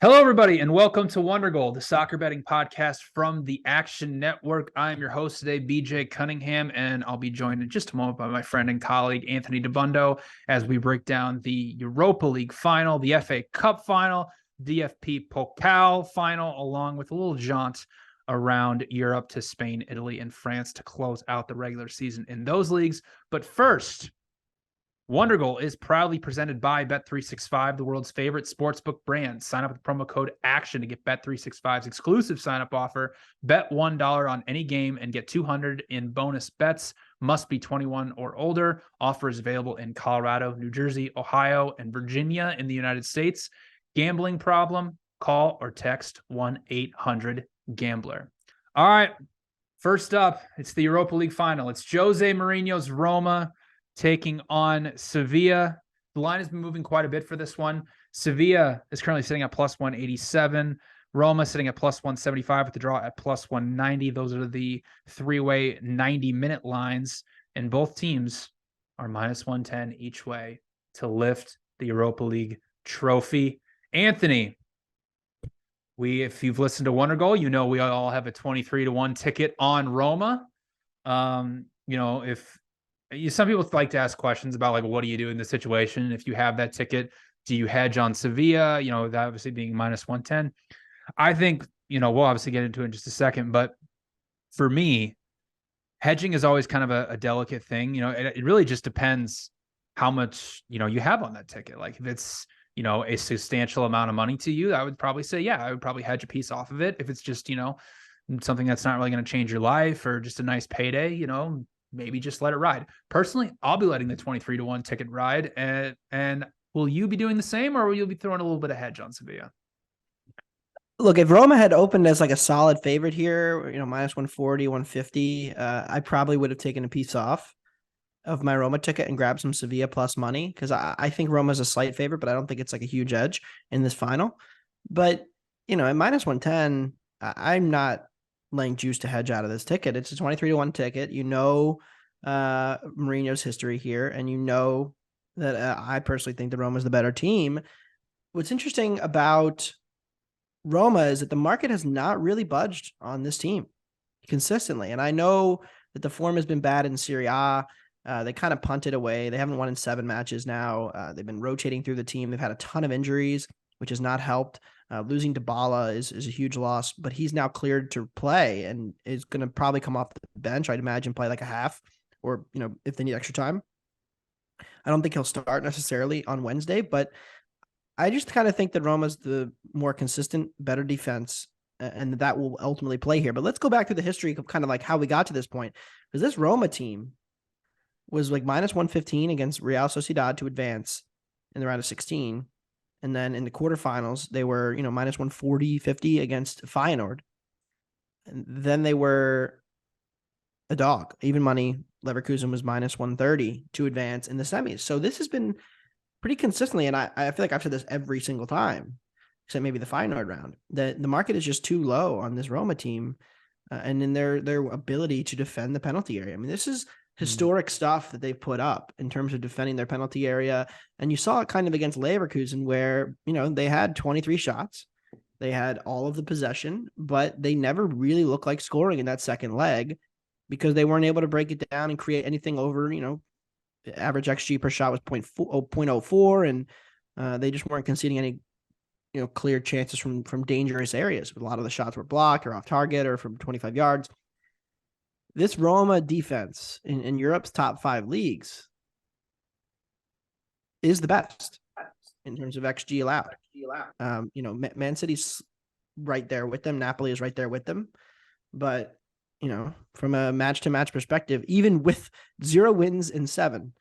Hello, everybody, and welcome to Wondergoal, the soccer betting podcast from the Action Network. I am your host today, BJ Cunningham, and I'll be joined in just a moment by my friend and colleague, Anthony DeBundo, as we break down the Europa League final, the FA Cup final, DFP Pokal final, along with a little jaunt around Europe to Spain, Italy, and France to close out the regular season in those leagues. But first, Wondergoal is proudly presented by Bet365, the world's favorite sportsbook brand. Sign up with promo code ACTION to get Bet365's exclusive sign-up offer. Bet $1 on any game and get $200 in bonus bets. Must be 21 or older. Offer is available in Colorado, New Jersey, Ohio, and Virginia in the United States. Gambling problem? Call or text 1-800-GAMBLER. All right, first up, it's the Europa League final. It's Jose Mourinho's Roma taking on Sevilla. The line has been moving quite a bit for this one. Sevilla is currently sitting at plus 187. Roma sitting at plus 175 with the draw at plus 190. Those are the three-way 90-minute lines. And both teams are minus 110 each way to lift the Europa League trophy. Anthony, if you've listened to Wondergoal, you know we all have a 23-1 ticket on Roma. Some people like to ask questions about, like, what do you do in this situation? If you have that ticket, do you hedge on Sevilla? That obviously being minus 110. I think, we'll obviously get into it in just a second, but for me, hedging is always kind of a delicate thing. It really just depends how much, you have on that ticket. Like if it's, a substantial amount of money to you, I would probably say, yeah, I would probably hedge a piece off of it. If it's just, something that's not really going to change your life or just a nice payday, maybe just let it ride. Personally, I'll be letting the 23-1 ticket ride. And will you be doing the same, or will you be throwing a little bit of hedge on Sevilla? Look, if Roma had opened as like a solid favorite here, minus 140, 150, I probably would have taken a piece off of my Roma ticket and grabbed some Sevilla plus money, because I think Roma's a slight favorite, but I don't think it's like a huge edge in this final. But, at minus 110, I'm not laying juice to hedge out of this ticket. It's a 23-1 ticket. Mourinho's history here, and that I personally think that Roma's the better team. What's interesting about Roma is that the market has not really budged on this team consistently. And I know that the form has been bad in Serie A. They kind of punted away. They haven't won in 7 matches now. They've been rotating through the team. They've had a ton of injuries, which has not helped. Losing Dybala is a huge loss, but he's now cleared to play and is going to probably come off the bench. I'd imagine play like a half, or, if they need extra time. I don't think he'll start necessarily on Wednesday, but I just kind of think that Roma's the more consistent, better defense, and that will ultimately play here. But let's go back to the history of kind of like how we got to this point, because this Roma team was like minus 115 against Real Sociedad to advance in the round of 16. And then in the quarterfinals, they were, minus 140, 50 against Feyenoord. And then they were a dog. Even money, Leverkusen was minus 130 to advance in the semis. So this has been pretty consistently, and I feel like I've said this every single time, except maybe the Feyenoord round, that the market is just too low on this Roma team and in their ability to defend the penalty area. I mean, this is historic stuff that they've put up in terms of defending their penalty area. And you saw it kind of against Leverkusen where, they had 23 shots. They had all of the possession, but they never really looked like scoring in that second leg because they weren't able to break it down and create anything over, the average XG per shot was 0.04, and they just weren't conceding any, clear chances from dangerous areas. A lot of the shots were blocked or off target or from 25 yards. This Roma defense in Europe's top 5 leagues is the best in terms of XG allowed. Man City's right there with them. Napoli is right there with them. But, from a match-to-match perspective, even with 0 wins in 7,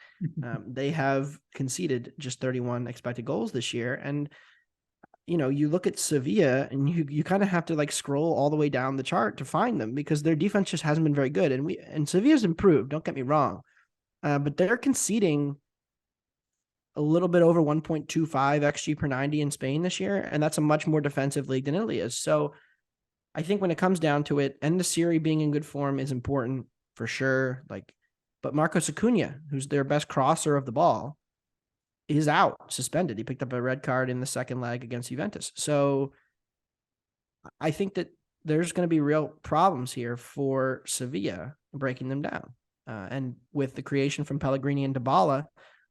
they have conceded just 31 expected goals this year. And, you look at Sevilla and you kind of have to like scroll all the way down the chart to find them because their defense just hasn't been very good. And Sevilla's improved, don't get me wrong. But they're conceding a little bit over 1.25 XG per 90 in Spain this year. And that's a much more defensive league than Italy is. So I think when it comes down to it, and the Serie being in good form is important for sure. But Marcos Acuna, who's their best crosser of the ball, is out, suspended. He picked up a red card in the second leg against Juventus. So I think that there's going to be real problems here for Sevilla breaking them down. And with the creation from Pellegrini and Dybala,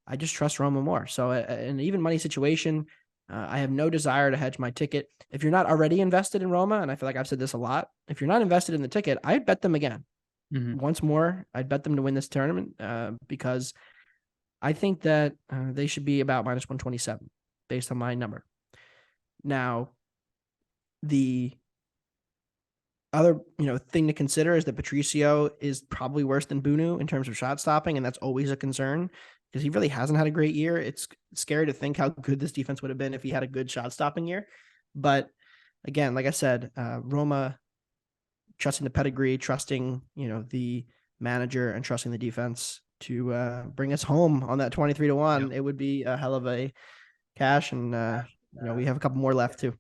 I just trust Roma more. So in an even money situation, I have no desire to hedge my ticket. If you're not already invested in Roma, and I feel like I've said this a lot, if you're not invested in the ticket, I'd bet them again. Once more, I'd bet them to win this tournament because I think that they should be about minus 127 based on my number. Now, the other thing to consider is that Patricio is probably worse than Bunu in terms of shot stopping, and that's always a concern because he really hasn't had a great year. It's scary to think how good this defense would have been if he had a good shot stopping year. But again, like I said, Roma trusting the pedigree, trusting the manager, and trusting the defense to bring us home on that 23-1. Yep. It would be a hell of a cash, and we have a couple more left too.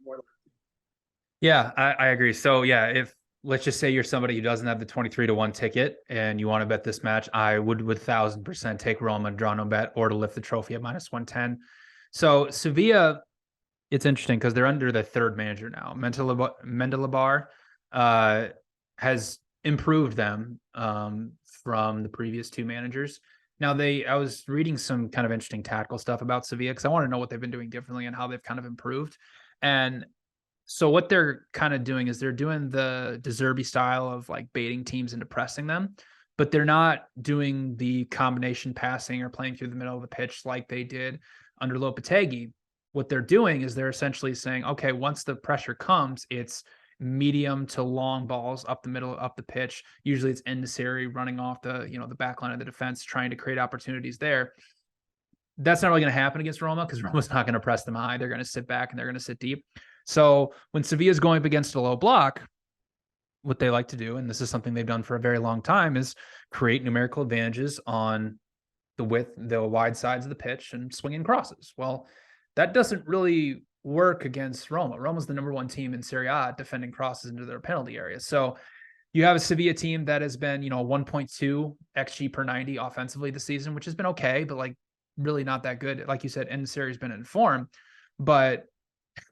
Yeah, I agree. So yeah, if let's just say you're somebody who doesn't have the 23-1 ticket and you want to bet this match, I would 1,000% take Roma, draw no bet, or to lift the trophy at minus 110. So Sevilla, it's interesting because they're under the third manager now. Mendilibar has improved them from the previous two managers. Now I was reading some kind of interesting tactical stuff about Sevilla because I want to know what they've been doing differently and how they've kind of improved. And so what they're kind of doing is they're doing the De Zerbi style of like baiting teams into pressing them, but they're not doing the combination passing or playing through the middle of the pitch like they did under Lopetegui. What they're doing is they're essentially saying, okay, once the pressure comes, it's medium to long balls up the middle, up the pitch. Usually it's Endesiri running off the back line of the defense, trying to create opportunities there. That's not really going to happen against Roma because Roma's not going to press them high. They're going to sit back and they're going to sit deep. So when Sevilla's going up against a low block, what they like to do, and this is something they've done for a very long time, is create numerical advantages on the wide sides of the pitch and swinging crosses. Well, that doesn't really work against Roma. Roma's the number one team in Serie A defending crosses into their penalty area. So you have a Sevilla team that has been, 1.2 XG per 90 offensively this season, which has been okay, but like really not that good. Like you said, Endesiri has been in form, but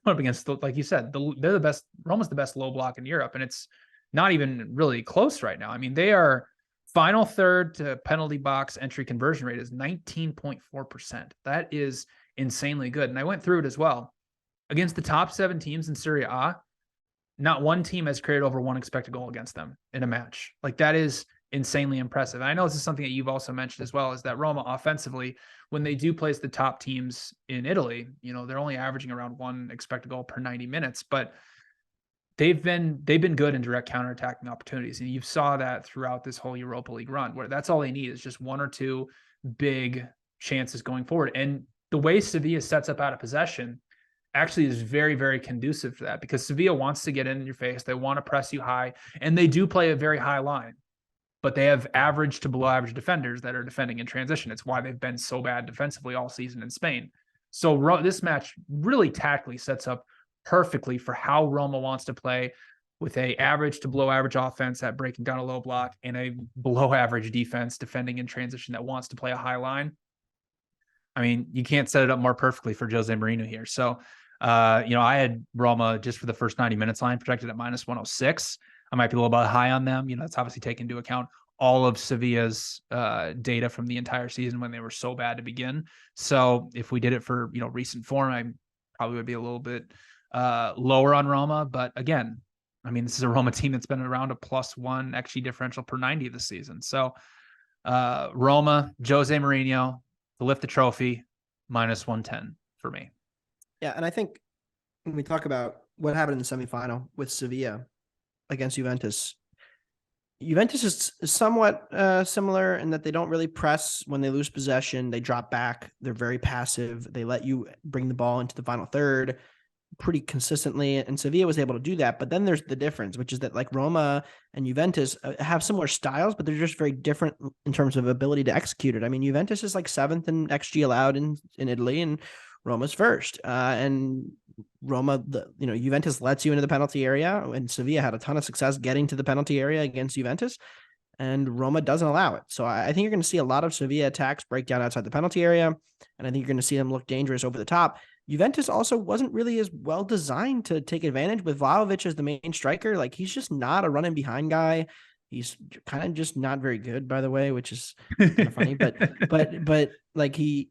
up against, like you said, they're the best. Roma's the best low block in Europe, and it's not even really close right now. I mean, they are final third to penalty box entry conversion rate is 19.4%. That is insanely good. And I went through it as well. Against the top 7 teams in Serie A, not one team has created over 1 expected goal against them in a match. Like that is insanely impressive. And I know this is something that you've also mentioned as well, is that Roma offensively, when they do place the top teams in Italy, they're only averaging around 1 expected goal per 90 minutes, but they've been good in direct counterattacking opportunities. And you saw that throughout this whole Europa League run, where that's all they need is just 1 or 2 big chances going forward. And the way Sevilla sets up out of possession actually is very, very conducive for that, because Sevilla wants to get in your face. They want to press you high, and they do play a very high line, but they have average to below average defenders that are defending in transition. It's why they've been so bad defensively all season in Spain. So this match really tactically sets up perfectly for how Roma wants to play, with a average to below average offense at breaking down a low block and a below average defense defending in transition that wants to play a high line. I mean, you can't set it up more perfectly for Jose Mourinho here. So, I had Roma just for the first 90 minutes line projected at minus 106. I might be a little bit high on them. That's obviously taken into account all of Sevilla's data from the entire season when they were so bad to begin. So if we did it for, recent form, I probably would be a little bit lower on Roma. But again, I mean, this is a Roma team that's been around a +1 XG differential per 90 this season. So Roma, Jose Mourinho, to lift the trophy, minus 110 for me. Yeah, and I think when we talk about what happened in the semifinal with Sevilla against Juventus is somewhat similar in that they don't really press when they lose possession. They drop back. They're very passive. They let you bring the ball into the final third pretty consistently, and Sevilla was able to do that. But then there's the difference, which is that like Roma and Juventus have similar styles, but they're just very different in terms of ability to execute it. I mean, Juventus is like 7th in XG allowed in Italy, and Roma's first. And Roma, Juventus lets you into the penalty area, and Sevilla had a ton of success getting to the penalty area against Juventus. and Roma doesn't allow it. So I think you're going to see a lot of Sevilla attacks break down outside the penalty area, and I think you're going to see them look dangerous over the top. Juventus also wasn't really as well designed to take advantage with Vlahovic as the main striker. Like, he's just not a running behind guy. He's kind of just not very good, by the way, which is kind of funny. But like he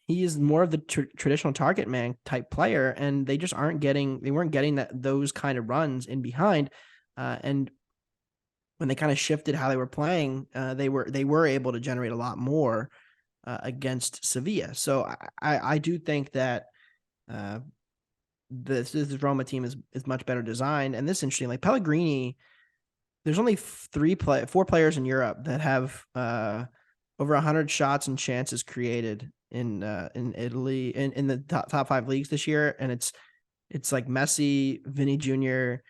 is more of the traditional target man type player, and they just weren't getting those kind of runs in behind. And when they kind of shifted how they were playing, they were able to generate a lot more against Sevilla. So I do think that this Roma team is much better designed, and this is interesting. Like Pellegrini, there's only 4 players in Europe that have over 100 shots and chances created in Italy in the top 5 leagues this year, and it's like Messi, Vinny Jr.,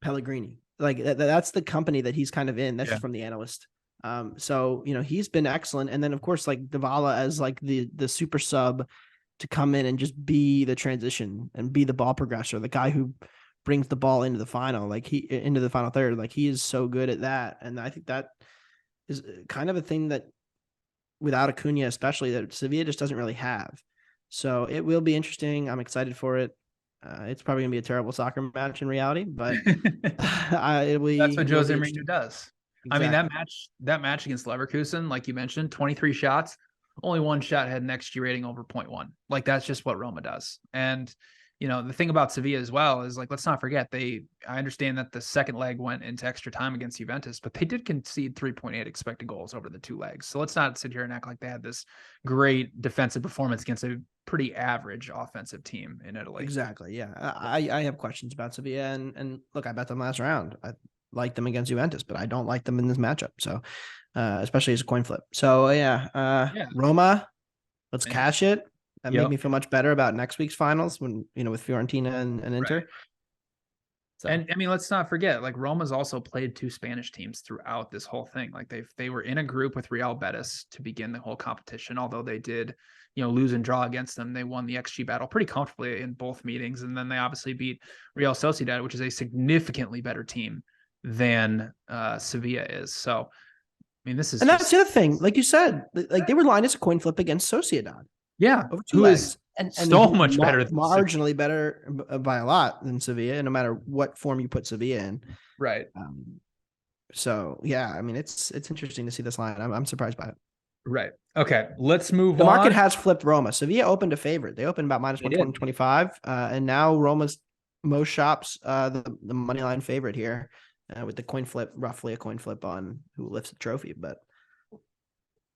Pellegrini. Like that's the company that he's kind of in. That's just from the analyst. So he's been excellent, and then of course like Dybala as like the super sub to come in and just be the transition and be the ball progressor, the guy who brings the ball into the final third. Like he is so good at that, and I think that is kind of a thing that without Acuna, especially, that Sevilla just doesn't really have. So it will be interesting. I'm excited for it. It's probably gonna be a terrible soccer match in reality, but that's what Jose Mourinho does. Exactly. I mean, that match against Leverkusen, like you mentioned, 23 shots, only 1 shot had an XG rating over 0.1. Like that's just what Roma does. And the thing about Sevilla as well is, like, let's not forget, I understand that the second leg went into extra time against Juventus, but they did concede 3.8 expected goals over the 2 legs. So let's not sit here and act like they had this great defensive performance against a pretty average offensive team in Italy. Exactly. Yeah. I have questions about Sevilla, and look, I bet them last round. I like them against Juventus, but I don't like them in this matchup. So, especially as a coin flip. So Roma, let's cash it. That made me feel much better about next week's finals when, with Fiorentina and Inter. Right. So. And I mean, let's not forget, like Roma's also played 2 Spanish teams throughout this whole thing. Like they were in a group with Real Betis to begin the whole competition. Although they did, lose and draw against them, they won the XG battle pretty comfortably in both meetings. And then they obviously beat Real Sociedad, which is a significantly better team than Sevilla is. So, I mean, that's the other thing. Like you said, like they were lined as a coin flip against Sociedad. Yeah, over 2 legs. And so much better, marginally better by a lot than Sevilla, no matter what form you put Sevilla in. Right. So yeah, I mean, it's interesting to see this line. I'm surprised by it. Right. Okay. Let's move on. The market has flipped Roma. Sevilla opened a favorite. They opened about minus 125, and now Roma's most shops the money line favorite here with the coin flip, roughly a coin flip on who lifts the trophy, but.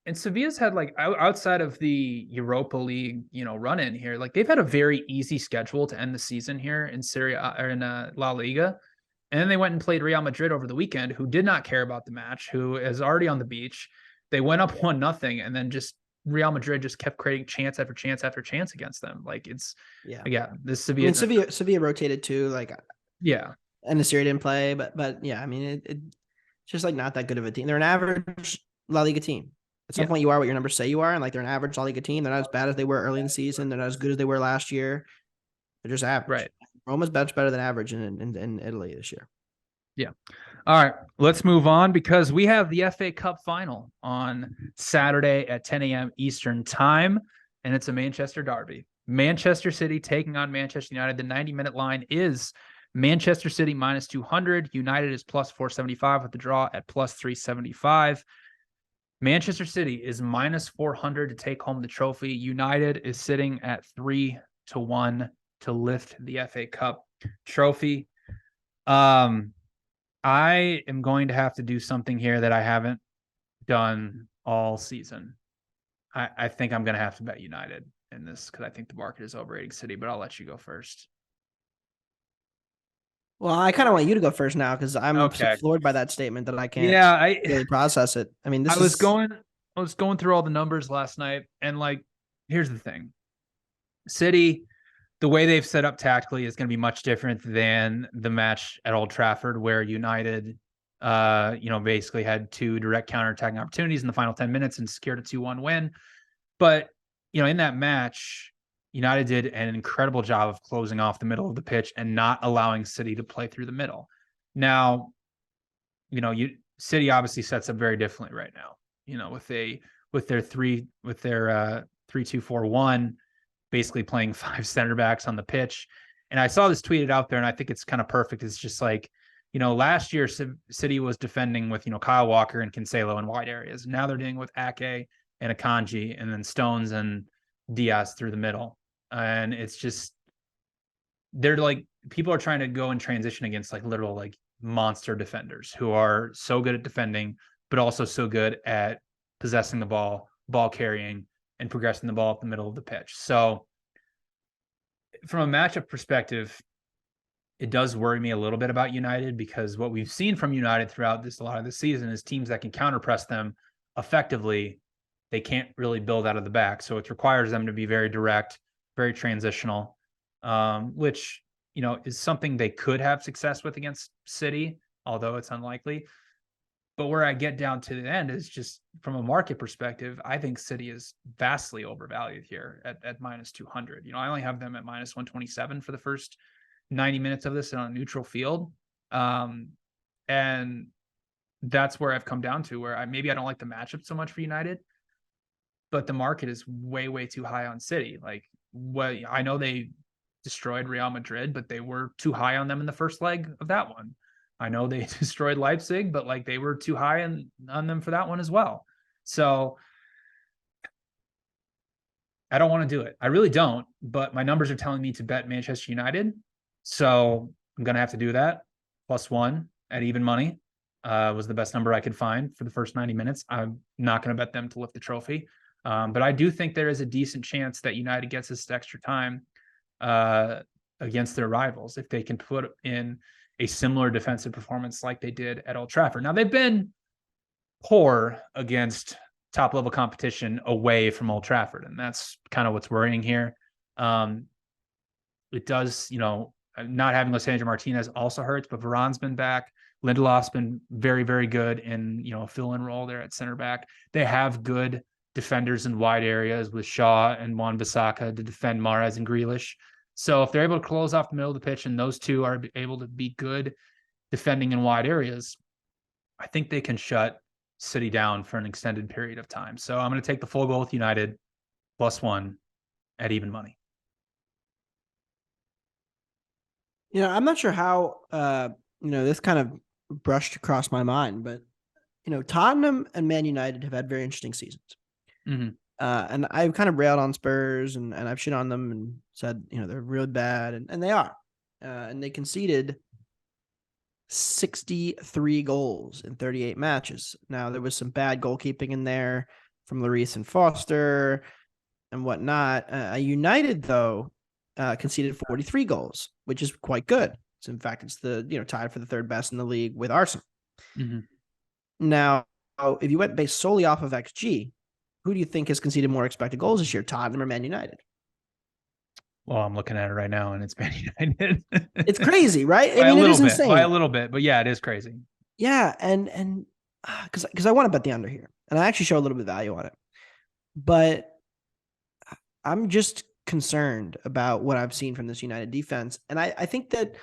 And Sevilla's had, like, outside of the Europa League, run in here, like they've had a very easy schedule to end the season here in Serie A or in La Liga. And then they went and played Real Madrid over the weekend, who did not care about the match, who is already on the beach. They went up 1-0, and then just Real Madrid just kept creating chance after chance after chance against them. Like this Sevilla. I mean, Sevilla rotated too, like and the Serie didn't play, but yeah, I mean it's just like not that good of a team. They're an average La Liga team. At some point, you are what your numbers say you are, and like they're an average La Liga team. They're not as bad as they were early in the season. They're not as good as they were last year. They're just average. Right. Roma's much better than average in Italy this year. Yeah. All right, let's move on because we have the FA Cup final on Saturday at 10 a.m. Eastern time, and it's a Manchester derby. Manchester City taking on Manchester United. The 90-minute line is Manchester City minus 200. United is plus 475 with the draw at plus 375. Manchester City is minus 400 to take home the trophy. United is sitting at 3-1 to lift the FA Cup trophy. I am going to have to do something here that I haven't done all season. I think I'm going to have to bet United in this because I think the market is overrating City, but I'll let you go first. Well, I kind of want you to go first now because I'm floored by that statement that I can't really process it. I mean, I was going through all the numbers last night, and like, here's the thing. City, the way they've set up tactically is going to be much different than the match at Old Trafford where United, basically had 2 direct counterattacking opportunities in the final 10 minutes and secured a 2-1 win. But, in that match, United did an incredible job of closing off the middle of the pitch and not allowing City to play through the middle. Now, City obviously sets up very differently right now, with their 3-2-4-1, basically playing 5 center backs on the pitch. And I saw this tweeted out there, and I think it's kind of perfect. It's just like, last year City was defending with, Kyle Walker and Cancelo in wide areas. Now they're dealing with Ake and Akanji, and then Stones and Diaz through the middle. And it's just, they're like, people are trying to go and transition against like literal like monster defenders who are so good at defending, but also so good at possessing the ball carrying, and progressing the ball up the middle of the pitch. So from a matchup perspective, it does worry me a little bit about United, because what we've seen from United throughout a lot of this season is teams that can counterpress them effectively. They can't really build out of the back. So it requires them to be very direct, very transitional, which, is something they could have success with against City, although it's unlikely. But where I get down to the end is just from a market perspective, I think City is vastly overvalued here at minus 200. I only have them at minus 127 for the first 90 minutes of this on a neutral field. And that's where I've come down to, where maybe I don't like the matchup so much for United, but the market is way, way too high on City. Like, I know they destroyed Real Madrid, but they were too high on them in the first leg of that one. I know they destroyed Leipzig, but like they were too high on them for that one as well. So I don't want to do it. I really don't, but my numbers are telling me to bet Manchester United. So I'm going to have to do that. +1 at even money was the best number I could find for the first 90 minutes. I'm not going to bet them to lift the trophy. But I do think there is a decent chance that United gets this extra time against their rivals if they can put in a similar defensive performance like they did at Old Trafford. Now, they've been poor against top-level competition away from Old Trafford, and that's kind of what's worrying here. It does, not having Lisandro Martinez also hurts, but Varane's been back. Lindelof's been very, very good in, a fill-in role there at center back. They have good defenders in wide areas with Shaw and Wan-Bissaka to defend Mahrez and Grealish. So if they're able to close off the middle of the pitch and those two are able to be good defending in wide areas, I think they can shut City down for an extended period of time. So I'm going to take the full goal with United +1 at even money. I'm not sure how, this kind of brushed across my mind, but, Tottenham and Man United have had very interesting seasons. Mm-hmm. And I've kind of railed on Spurs and I've shit on them and said, they're really bad. And they are. And they conceded 63 goals in 38 matches. Now, there was some bad goalkeeping in there from Lloris and Foster and whatnot. United, though, conceded 43 goals, which is quite good. So, in fact, it's the, tied for the third best in the league with Arsenal. Mm-hmm. Now, if you went based solely off of XG, who do you think has conceded more expected goals this year, Tottenham or Man United? Well, I'm looking at it right now, and it's Man United. It's crazy, right? By it is insane. By a little bit, but yeah, it is crazy. Yeah, and because I want to bet the under here, and I actually show a little bit of value on it, but I'm just concerned about what I've seen from this United defense, and I think that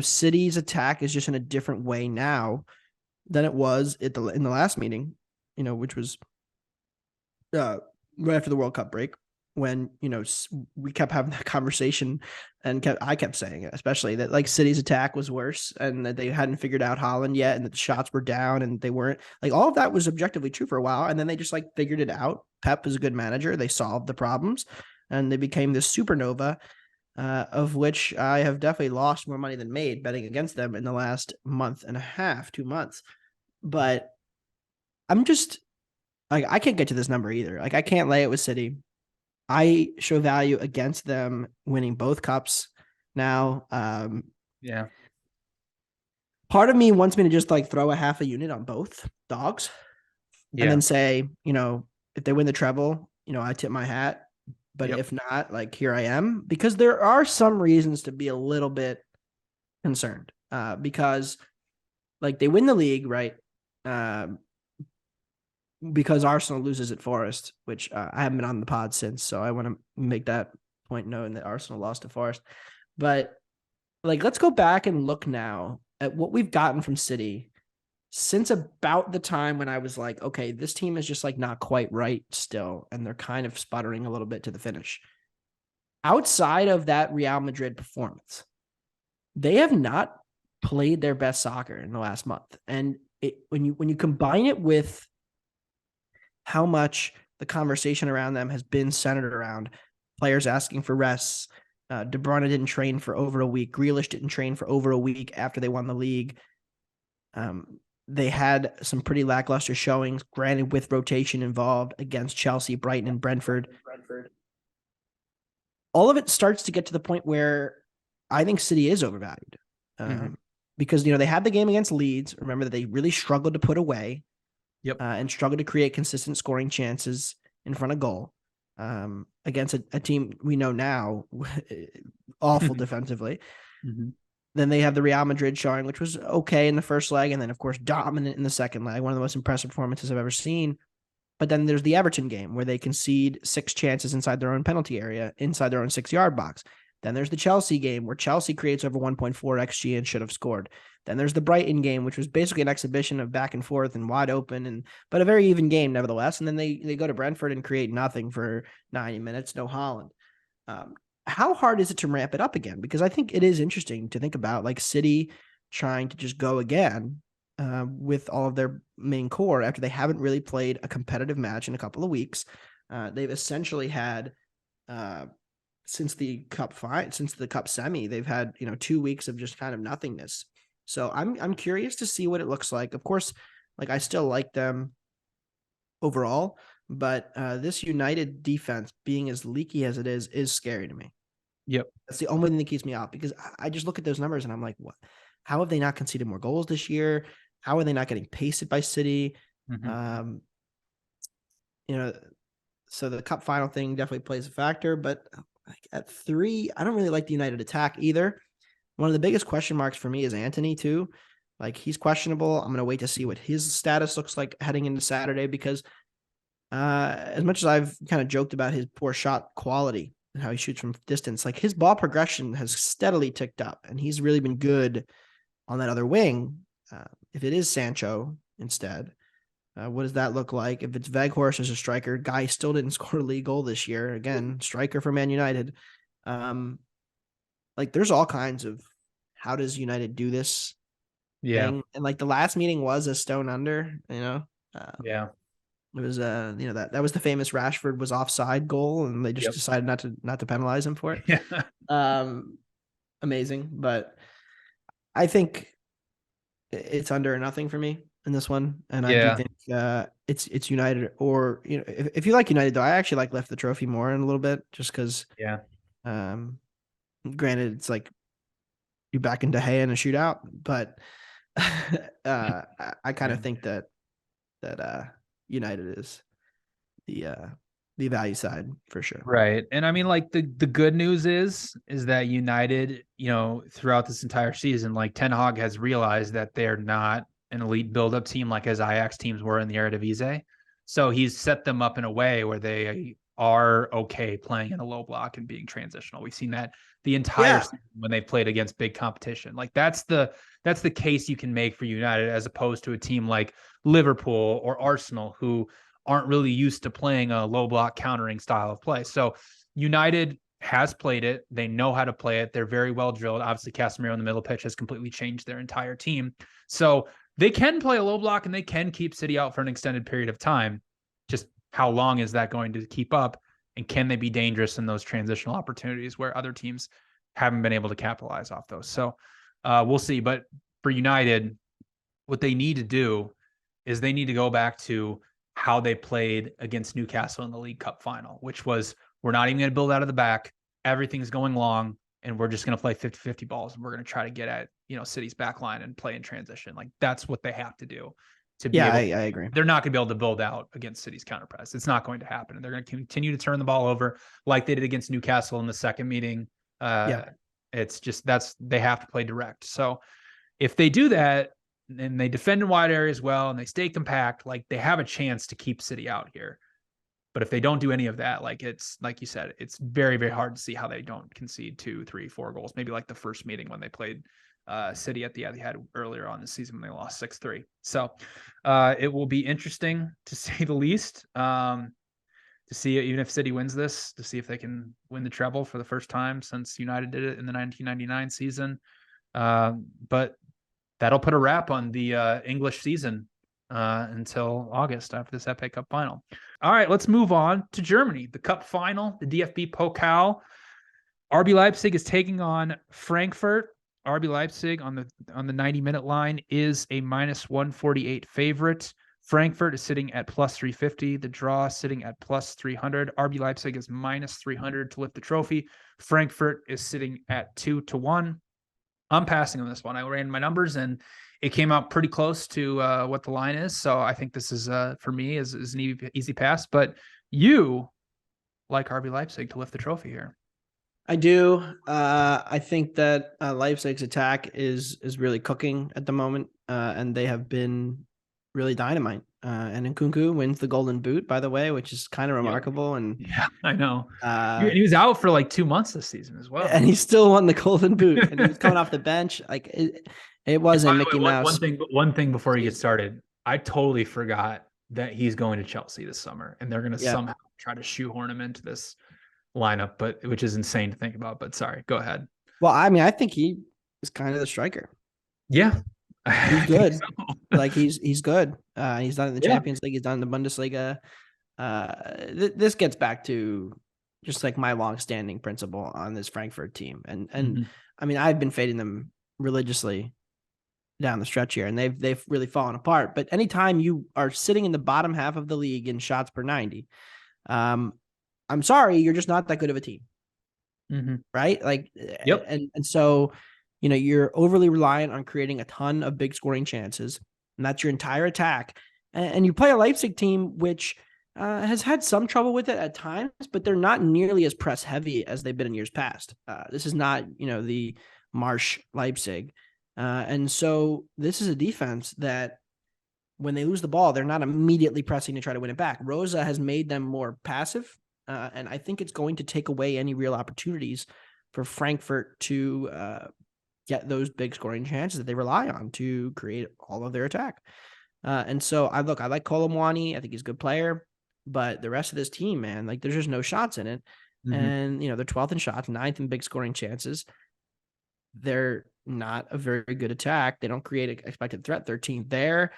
City's attack is just in a different way now than it was in the last meeting, which was right after the World Cup break, when, we kept having that conversation and I kept saying it, especially that like City's attack was worse and that they hadn't figured out Haaland yet and that the shots were down and they weren't like, all of that was objectively true for a while. And then they just like figured it out. Pep is a good manager. They solved the problems and they became this supernova, of which I have definitely lost more money than made betting against them in the last month and a half, 2 months. But I'm just like, I can't get to this number either. Like, I can't lay it with City. I show value against them winning both cups now. Yeah. Part of me wants me to just like throw a half a unit on both dogs, and then say, if they win the treble, I tip my hat. But if not, like, here I am, because there are some reasons to be a little bit concerned, because like they win the league, right? Because Arsenal loses at Forest, which I haven't been on the pod since, so I want to make that point known that Arsenal lost to Forest. But like, let's go back and look now at what we've gotten from City since about the time when I was like, okay, this team is just like not quite right still, and they're kind of sputtering a little bit to the finish. Outside of that Real Madrid performance, they have not played their best soccer in the last month. And when you combine it with how much the conversation around them has been centered around players asking for rests, De Bruyne didn't train for over a week. Grealish didn't train for over a week after they won the league. They had some pretty lackluster showings, granted with rotation involved against Chelsea, Brighton, and Brentford. All of it starts to get to the point where I think City is overvalued. Because, they had the game against Leeds. Remember that they really struggled to put away. And struggled to create consistent scoring chances in front of goal against a team we know now awful defensively. Then they have the Real Madrid showing, which was okay in the first leg, and then of course dominant in the second leg, one of the most impressive performances I've ever seen. But then there's the Everton game where they concede 6 chances inside their own penalty area, inside their own 6-yard box. Then there's the Chelsea game where Chelsea creates over 1.4 XG and should have scored. Then there's the Brighton game, which was basically an exhibition of back and forth and wide open, but a very even game nevertheless. And then they go to Brentford and create nothing for 90 minutes, no Haaland. How hard is it to ramp it up again? Because I think it is interesting to think about like City trying to just go again with all of their main core after they haven't really played a competitive match in a couple of weeks. They've essentially had since the cup semi, they've had 2 weeks of just kind of nothingness. So I'm curious to see what it looks like. Of course, like I still like them overall, but this United defense being as leaky as it is scary to me. That's the only thing that keeps me out, because I just look at those numbers and I'm like, what? How have they not conceded more goals this year? How are they not getting pasted by City? So the cup final thing definitely plays a factor, but like at 3, I don't really like the United attack either. One of the biggest question marks for me is Antony too. Like he's questionable. I'm going to wait to see what his status looks like heading into Saturday, because as much as I've kind of joked about his poor shot quality and how he shoots from distance, like his ball progression has steadily ticked up and he's really been good on that other wing. If it is Sancho instead, what does that look like? If it's Weghorst as a striker, guy still didn't score a league goal this year. Again, striker for Man United. Like there's all kinds of how does United do this thing? And like the last meeting was a stone under, it was that was the famous Rashford was offside goal, and they just decided not to penalize him for it. Amazing, but I think it's under or nothing for me in this one, and I do think it's United, or if you like United though, I actually like Lift the Trophy more in a little bit, just because granted it's like you back into hay in a shootout, but I kind of think that United is the value side for sure. Right. And I mean, like the good news is that United, throughout this entire season, like Ten Hag has realized that they're not an elite build-up team like as Ajax teams were in the Eredivisie. So he's set them up in a way where they are okay playing in a low block and being transitional. We've seen that the entire season when they've played against big competition. Like that's the case you can make for United, as opposed to a team like Liverpool or Arsenal, who aren't really used to playing a low block countering style of play. So United has played it. They know how to play it. They're very well drilled. Obviously, Casemiro in the middle pitch has completely changed their entire team. So they can play a low block and they can keep City out for an extended period of time. Just how long is that going to keep up? And can they be dangerous in those transitional opportunities where other teams haven't been able to capitalize off those? So we'll see. But for United, what they need to do is they need to go back to how they played against Newcastle in the League Cup final, which was, we're not even going to build out of the back. Everything's going long, and we're just going to play 50-50 balls, and we're going to try to get at, City's back line and play in transition. Like that's what they have to do to be able. I agree. They're not going to be able to build out against City's counter press. It's not going to happen. And they're going to continue to turn the ball over like they did against Newcastle in the second meeting. It's just, they have to play direct. So if they do that, and they defend in wide areas well, and they stay compact, like they have a chance to keep City out here. But if they don't do any of that, like it's like you said, it's very, very hard to see how they don't concede 2, 3, 4 goals. Maybe like the first meeting when they played City at the Etihad earlier on the season when they lost 6-3. So it will be interesting to say the least. To see even if City wins this, to see if they can win the treble for the first time since United did it in the 1999 season. But that'll put a wrap on the English season until August after this FA Cup final. All right, let's move on to Germany. The Cup final, the DFB Pokal. RB Leipzig is taking on Frankfurt. RB Leipzig on the 90-minute line is a -148 favorite. Frankfurt is sitting at +350. The draw is sitting at +300. RB Leipzig is -300 to lift the trophy. Frankfurt is sitting at 2-1. I'm passing on this one. I ran my numbers and it came out pretty close to what the line is. So I think this is, for me, is an easy pass. But you like RB Leipzig to lift the trophy here. I do. I think that Leipzig's attack is really cooking at the moment, and they have been really dynamite. And Nkunku wins the Golden Boot, by the way, which is kind of remarkable. And yeah, I know. And he was out for like 2 months this season as well, and he still won the Golden Boot. And he was coming off the bench. Like it wasn't Mickey Mouse. One thing before you get started, I totally forgot that he's going to Chelsea this summer, and they're going to somehow try to shoehorn him into this lineup, but which is insane to think about. But sorry, go ahead. Well, I mean, I think he is kind of the striker. Yeah, he's good. So. Like he's good. He's done in the Champions League. He's done in the Bundesliga. This gets back to just like my long-standing principle on this Frankfurt team, and I mean, I've been fading them religiously down the stretch here, and they've really fallen apart. But anytime you are sitting in the bottom half of the league in shots per 90, I'm sorry, you're just not that good of a team. Right? Like, and so, you know, you're overly reliant on creating a ton of big scoring chances, and that's your entire attack. And you play a Leipzig team, which has had some trouble with it at times, but they're not nearly as press heavy as they've been in years past. This is not, you know, the Marsch Leipzig. And so this is a defense that when they lose the ball, they're not immediately pressing to try to win it back. Rosa has made them more passive. And I think it's going to take away any real opportunities for Frankfurt to get those big scoring chances that they rely on to create all of their attack. And so I like Kolomwani. I think he's a good player, but the rest of this team, man, like there's just no shots in it. And, you know, they're 12th in shots, 9th in big scoring chances. They're not a very good attack. They don't create an expected threat. 13th there.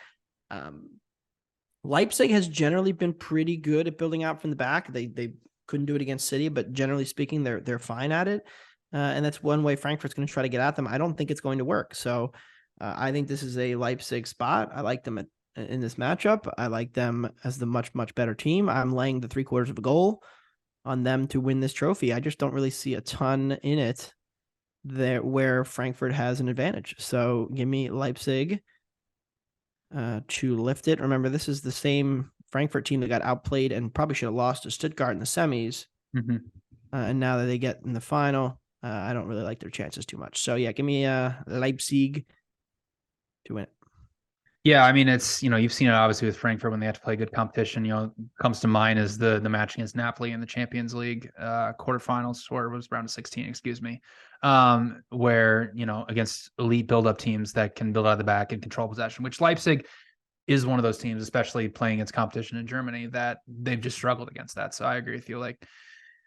Leipzig has generally been pretty good at building out from the back. They couldn't do it against City, but generally speaking, they're fine at it. And that's one way Frankfurt's going to try to get at them. I don't think it's going to work. So I think this is a Leipzig spot. I like them in this matchup. I like them as the much, much better team. I'm laying the 3/4 of a goal on them to win this trophy. I just don't really see a ton in it there where Frankfurt has an advantage. So give me Leipzig to lift it. Remember, this is the same Frankfurt team that got outplayed and probably should have lost to Stuttgart in the semis. And now that they get in the final, I don't really like their chances too much. So yeah, give me Leipzig to win it. Yeah, I mean, it's, you know, you've seen it obviously with Frankfurt when they have to play good competition. You know, comes to mind is the match against Napoli in the Champions League quarterfinals, or it was round of 16, excuse me, where, you know, against elite build-up teams that can build out of the back and control possession, which Leipzig is one of those teams, especially playing against competition in Germany, that they've just struggled against that. So I agree with you. Like,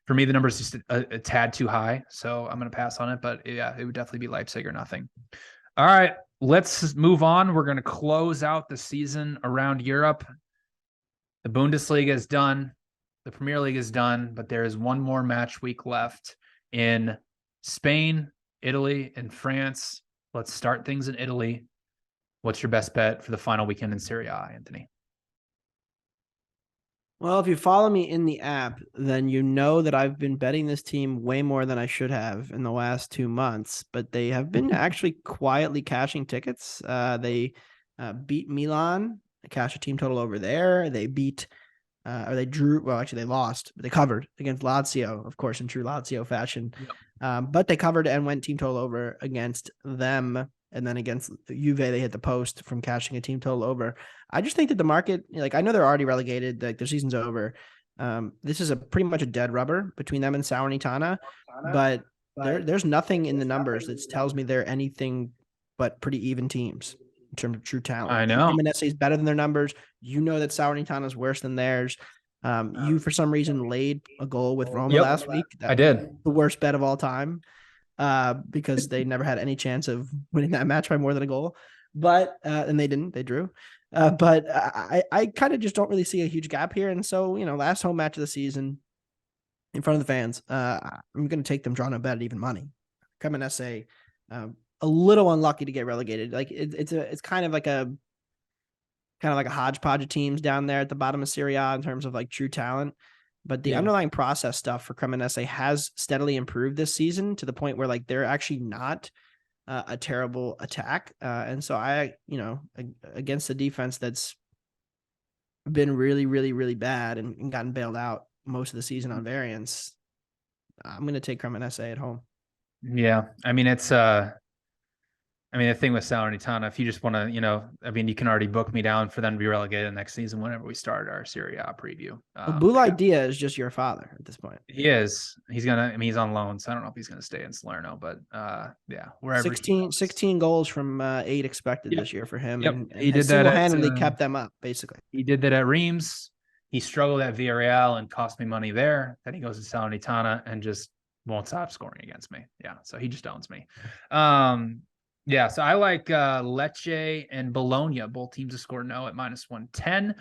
for me, the number is just a tad too high, so I'm going to pass on it. But yeah, it would definitely be Leipzig or nothing. All right, let's move on. We're going to close out the season around Europe. The Bundesliga is done. The Premier League is done, but there is one more match week left in Spain, Italy, and France. Let's start things in Italy. What's your best bet for the final weekend in Serie A, Anthony? Well, if you follow me in the app, then you know that I've been betting this team way more than I should have in the last 2 months, but they have been actually quietly cashing tickets. They beat Milan, cashed a team total over there. They beat, or they drew, well, actually they lost, but they covered against Lazio, of course, in true Lazio fashion. But they covered and went team total over against them. And then against Juve, they hit the post from cashing a team total over. I just think that the market, like, I know they're already relegated, like their season's over, This is pretty much a dead rubber between them and Salernitana, but there's nothing in the numbers that tells me they're anything but pretty even teams in terms of true talent. I know. Cremonese is better than their numbers. You know that Salernitana is worse than theirs. You, for some reason, laid a goal with Roma last week. I did. The worst bet of all time, because they never had any chance of winning that match by more than a goal. But and they didn't. They drew. But I kind of just don't really see a huge gap here. And so, last home match of the season in front of the fans, I'm going to take them drawing a bet at even money. Cremonese, a little unlucky to get relegated. Like it's kind of like a hodgepodge of teams down there at the bottom of Serie A in terms of like true talent. But the underlying process stuff for Cremonese has steadily improved this season to the point where like they're actually not a terrible attack. And so against the defense that's been really, really, really bad and gotten bailed out most of the season on variance, I'm going to take Cremonese at home. Yeah. I mean, the thing with Salernitana, if you just want to, you can already book me down for them to be relegated next season whenever we start our Serie A preview. Bulai Dia is just your father at this point. He is. He's he's on loan, so I don't know if he's going to stay in Salerno, but wherever. 16 goals from 8 expected this year for him. Yep. And he did that single-handedly kept them up, basically. He did that at Reims. He struggled at Villarreal and cost me money there. Then he goes to Salernitana and just won't stop scoring against me. Yeah, so he just owns me. Yeah, so I like Lecce and Bologna. Both teams have scored no at -110.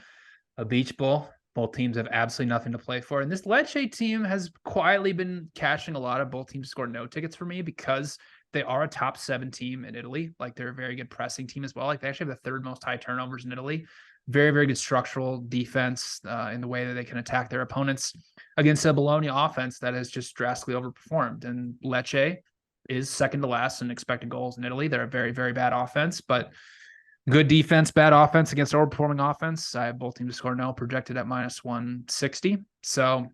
A beach bowl. Both teams have absolutely nothing to play for. And this Lecce team has quietly been cashing a lot of both teams scored no tickets for me because they are a top 7 team in Italy. Like they're a very good pressing team as well. Like they actually have the 3rd most high turnovers in Italy. Very, very good structural defense in the way that they can attack their opponents against a Bologna offense that has just drastically overperformed. And Lecce is second to last in expected goals in Italy. They're a very, very bad offense, but good defense, bad offense against overperforming offense. I have both teams to score no, projected at -160. So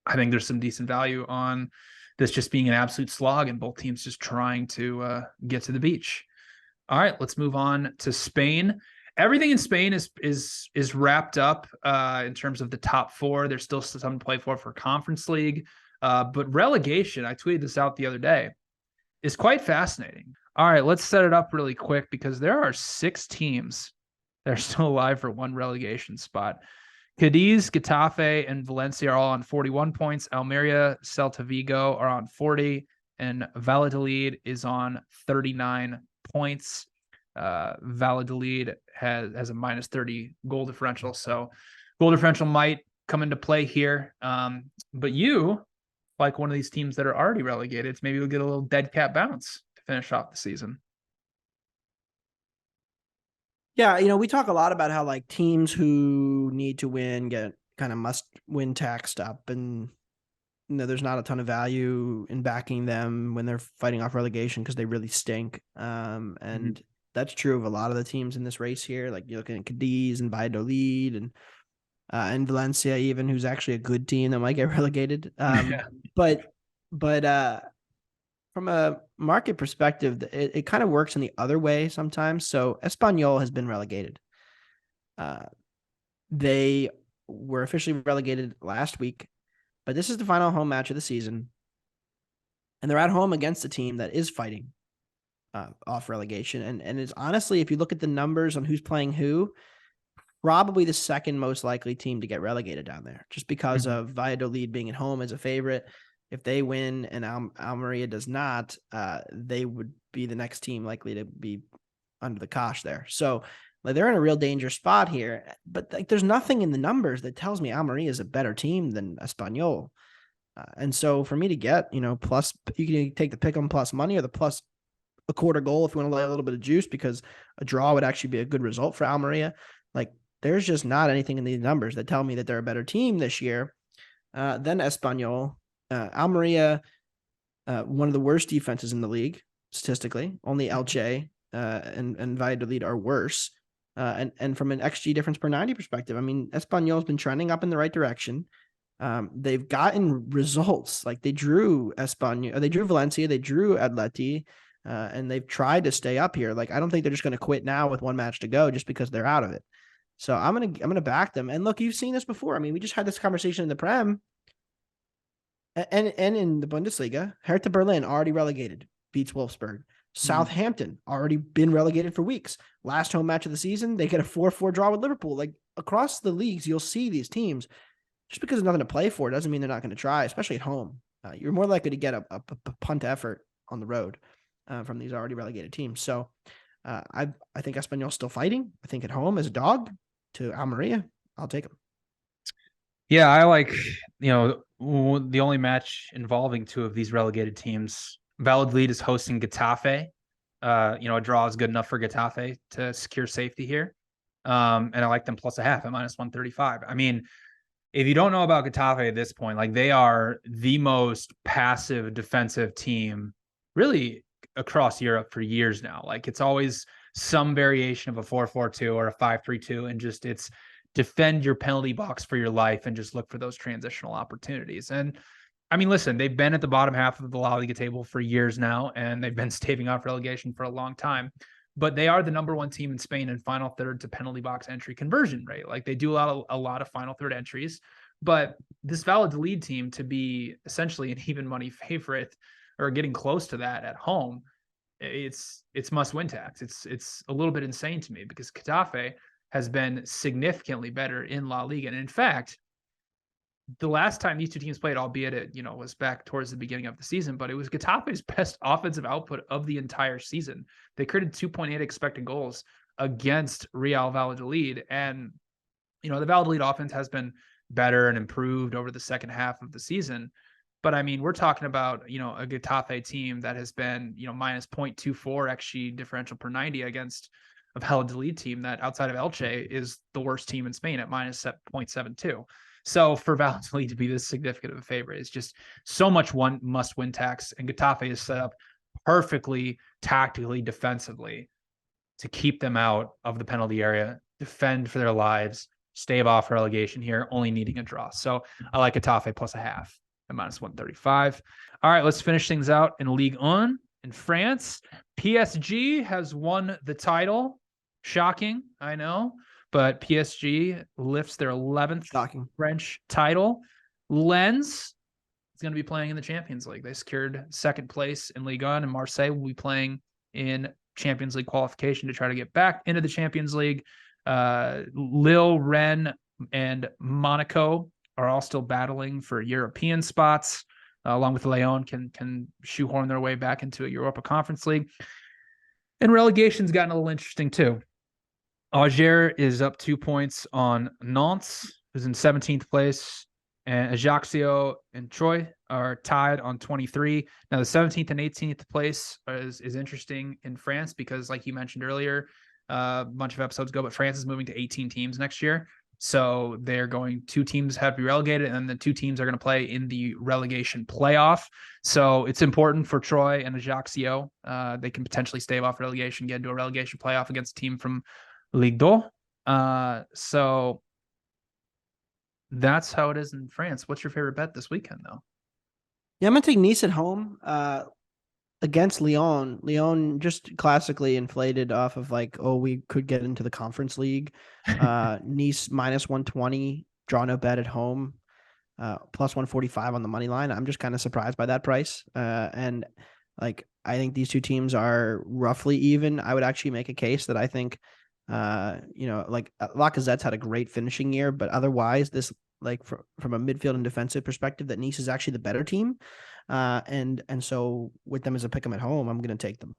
I think there's some decent value on this just being an absolute slog and both teams just trying to get to the beach. All right, let's move on to Spain. Everything in Spain is wrapped up in terms of the top 4. There's still some to play for Conference League, but relegation, I tweeted this out the other day, is quite fascinating. All right, let's set it up really quick because there are 6 teams that are still alive for one relegation spot. Cadiz, Getafe, and Valencia are all on 41 points. Almeria, Celta Vigo are on 40, and Valladolid is on 39 points. Valladolid has a -30 goal differential, so goal differential might come into play here. But you, like one of these teams that are already relegated, maybe we'll get a little dead cat bounce to finish off the season. Yeah, we talk a lot about how like teams who need to win get kind of must-win taxed up, and there's not a ton of value in backing them when they're fighting off relegation because they really stink. And that's true of a lot of the teams in this race here. Like you're looking at Cadiz and Valladolid and Valencia, even, who's actually a good team that might get relegated. But from a market perspective, it kind of works in the other way sometimes. So Espanyol has been relegated. They were officially relegated last week, but this is the final home match of the season. And they're at home against a team that is fighting off relegation. And it's honestly, if you look at the numbers on who's playing who, probably the second most likely team to get relegated down there, just because of Valladolid being at home as a favorite. If they win and Almeria does not, they would be the next team likely to be under the cosh there. So like, they're in a real danger spot here. But like, there's nothing in the numbers that tells me Almeria is a better team than Espanyol. And so for me to get, plus, you can take the pick 'em plus money or the plus a quarter goal if you want to lay a little bit of juice, because a draw would actually be a good result for Almeria. Like, there's just not anything in these numbers that tell me that they're a better team this year than Espanyol. Almeria, one of the worst defenses in the league statistically. Only Elche and Valladolid are worse. And from an XG difference per 90 perspective, I mean, Espanyol has been trending up in the right direction. They've gotten results. Like they drew Valencia, they drew Atleti, and they've tried to stay up here. Like, I don't think they're just going to quit now with one match to go just because they're out of it. So I'm gonna back them. And look, you've seen this before. I mean, we just had this conversation in the Prem and in the Bundesliga. Hertha Berlin already relegated, beats Wolfsburg. Southampton already been relegated for weeks. Last home match of the season, they get a 4-4 draw with Liverpool. Like across the leagues, you'll see these teams. Just because there's nothing to play for doesn't mean they're not going to try, especially at home. You're more likely to get a punt effort on the road from these already relegated teams. So I think Espanyol's still fighting. I think at home as a dog to Almeria, I'll take them. Yeah, I like, the only match involving two of these relegated teams. Valladolid is hosting Getafe. A draw is good enough for Getafe to secure safety here. And I like them plus a half at minus 135. I mean, if you don't know about Getafe at this point, like they are the most passive defensive team really across Europe for years now. Like it's always some variation of a 4-4-2 or a 5-3-2, and just it's defend your penalty box for your life and just look for those transitional opportunities. And I mean, listen, they've been at the bottom half of the La Liga table for years now, and they've been staving off relegation for a long time. But they are the number one team in Spain in final third to penalty box entry conversion rate. Like they do a lot of final third entries. But this Valladolid team to be essentially an even money favorite or getting close to that at home, it's must win tax. It's a little bit insane to me because Getafe has been significantly better in La Liga. And in fact, the last time these two teams played, albeit it, was back towards the beginning of the season, but it was Getafe's best offensive output of the entire season. They created 2.8 expected goals against Real Valladolid. And, the Valladolid offense has been better and improved over the second half of the season. But I mean, we're talking about, a Getafe team that has been, minus 0.24 XG differential per 90 against a Valladolid team that outside of Elche is the worst team in Spain at minus 0.72. So for Valladolid to be this significant of a favorite is just so much one must-win tax, and Getafe is set up perfectly, tactically, defensively to keep them out of the penalty area, defend for their lives, stave off relegation here, only needing a draw. So I like Getafe plus a half at minus 135. All right, let's finish things out in Ligue 1 in France. PSG has won the title. Shocking, I know. But PSG lifts their 11th French title. Lens is going to be playing in the Champions League. They secured second place in Ligue 1, and Marseille will be playing in Champions League qualification to try to get back into the Champions League. Lille, Rennes, and Monaco are all still battling for European spots, along with Lyon can shoehorn their way back into a Europa Conference League. And relegation's gotten a little interesting too. Angers is up 2 points on Nantes, who's in 17th place, and Ajaccio and Troyes are tied on 23. Now, the 17th and 18th place is interesting in France because, like you mentioned earlier, a bunch of episodes ago, but France is moving to 18 teams next year. So two teams have to be relegated, and then the two teams are going to play in the relegation playoff. So it's important for Troyes and Ajaccio. They can potentially stave off relegation, get into a relegation playoff against a team from Ligue 2. So that's how it is in France. What's your favorite bet this weekend, though? Yeah, I'm going to take Nice at home against Lyon. Lyon just classically inflated off of we could get into the Conference League. Nice minus 120, draw no bet at home, plus 145 on the money line. I'm just kind of surprised by that price. And I think these two teams are roughly even. I would actually make a case that I think Lacazette's had a great finishing year, but otherwise this from a midfield and defensive perspective, that Nice is actually the better team. And so with them as a pick 'em at home, I'm going to take them.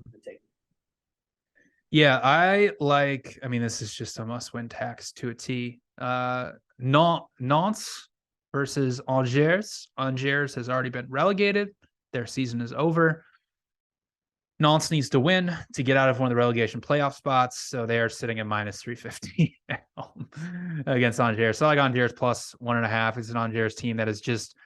Yeah, this is just a must-win tax to a T. Nantes versus Angers. Angers has already been relegated. Their season is over. Nantes needs to win to get out of one of the relegation playoff spots, so they are sitting at minus 350 at home against Angers. So I like Angers plus 1.5. It's an Angers team that has just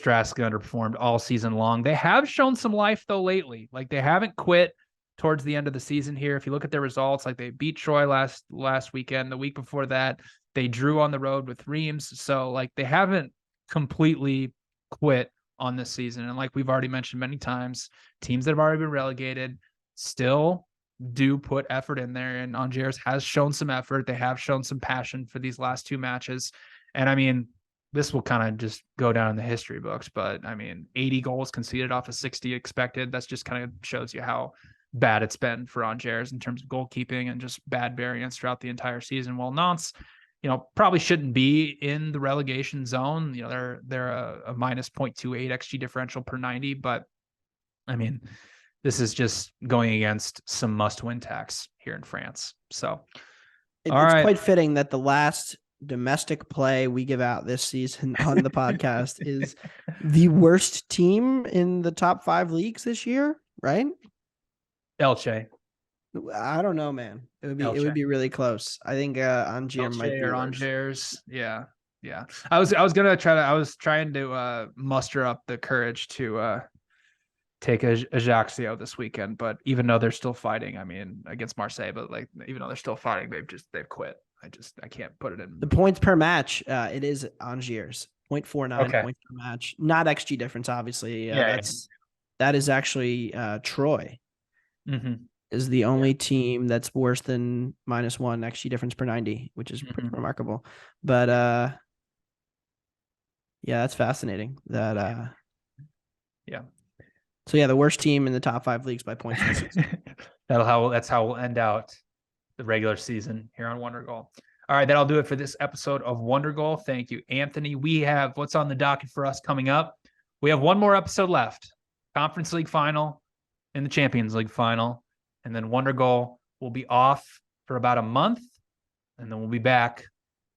drastically underperformed all season long. They have shown some life though lately. They haven't quit towards the end of the season here. If you look at their results, they beat Troyes last weekend. The week before that, they drew on the road with Reims. So they haven't completely quit on this season. And like we've already mentioned many times, teams that have already been relegated still do put effort in there, and Angers has shown some effort. They have shown some passion for these last 2 matches. And I mean, this will kind of just go down in the history books, but I mean, 80 goals conceded off of 60 expected. That's just kind of shows you how bad it's been for Angers in terms of goalkeeping and just bad variance throughout the entire season. While Nantes, probably shouldn't be in the relegation zone. They're a minus 0.28 XG differential per 90, but I mean, this is just going against some must-win tax here in France. So, it's right. Quite fitting that the last domestic play we give out this season on the podcast is the worst team in the top 5 leagues this year, right? Elche. I don't know, man. It would be really close. I think Angers might be Angers. Yeah. I was trying to muster up the courage to take Ajaccio this weekend, but even though they're still fighting, I mean, against Marseille, but like, even though they're still fighting, they've quit. I can't put it in. The points per match. It is Angers 0.49 points per match, not XG difference. Obviously. That is actually Troy is the only team that's worse than -1 XG difference per 90, which is pretty remarkable. But that's fascinating that, So the worst team in the top 5 leagues by points per season. That's how we'll end out the regular season here on Wondergoal. All right, that'll do it for this episode of Wondergoal. Thank you, Anthony. We have what's on the docket for us coming up. We have one more episode left. Conference League final and the Champions League final. And then Wondergoal will be off for about a month. And then we'll be back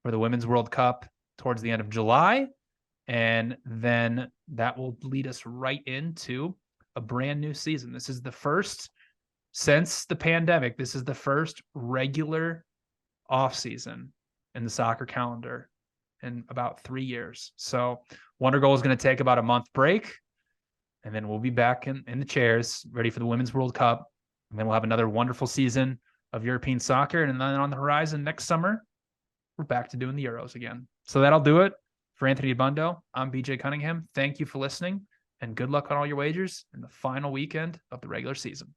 for the Women's World Cup towards the end of July. And then that will lead us right into a brand new season. This is the first since the pandemic. This is the first regular off season in the soccer calendar in about 3 years. So Wondergoal is going to take about a month break, and then we'll be back in the chairs ready for the Women's World Cup. And then we'll have another wonderful season of European soccer. And then on the horizon next summer, we're back to doing the Euros again. So that'll do it. For Anthony Bundo, I'm BJ Cunningham. Thank you for listening, and good luck on all your wagers in the final weekend of the regular season.